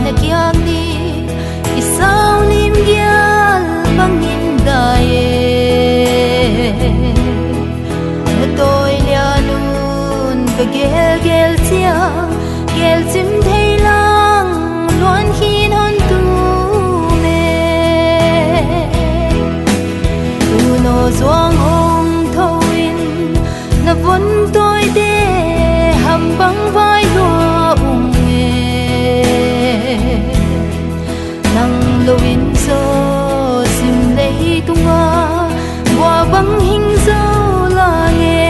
na kiang ni isaw lim gyal mangin daye na toy lianun ka gel gel tia gel sim thei lang luan hin hon tu me tu no zuang hong thawin na von toy de ham bang vai lo in so sim lei tunga wa bang hing zo la nge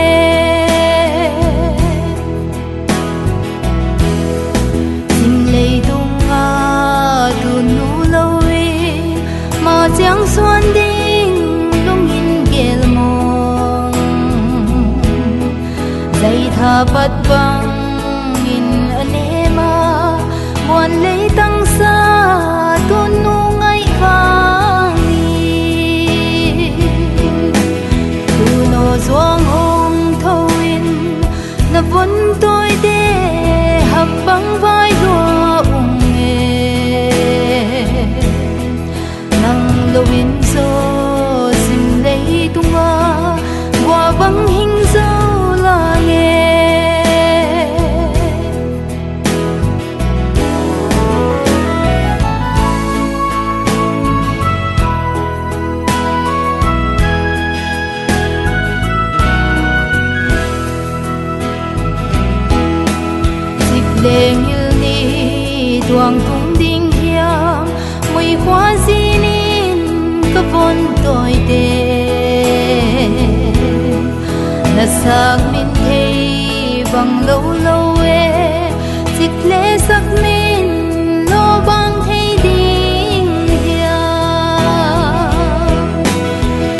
sim lei tunga tu nu lo we ma chiang xuan ding lung in gel mong dai tha pat bang in anema muan lei tang sa tu nu zuang hong thawin na von tôi de hab bang vai lo nge nang lovin so sim lei tunga wa bang hing zo la nge leng il ni tuang tung ding hiam mui khwa zinin ka von toi de na sak min thei bang lo lo e chit le sak min lo bang thei ding hiam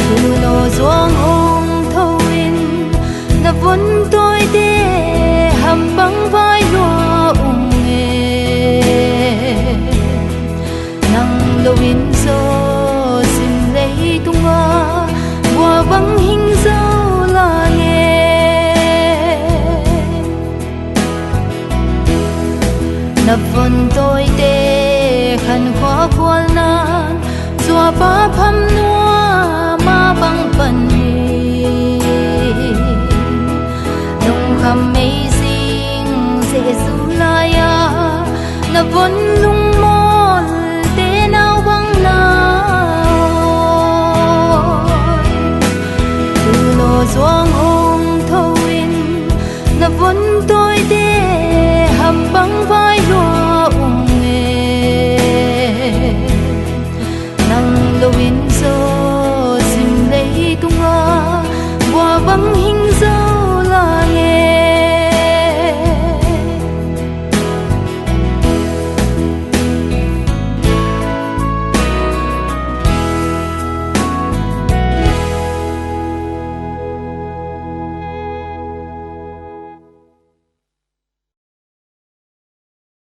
tu no zuang hong thawin na von toi de ham bang vai lo in so sim lei tunga wa bang hing zo la nge na von tôi te khan khwa khwal na zua pa pham nuwa ma bang pan ni nong kham mei sing se su la ya na von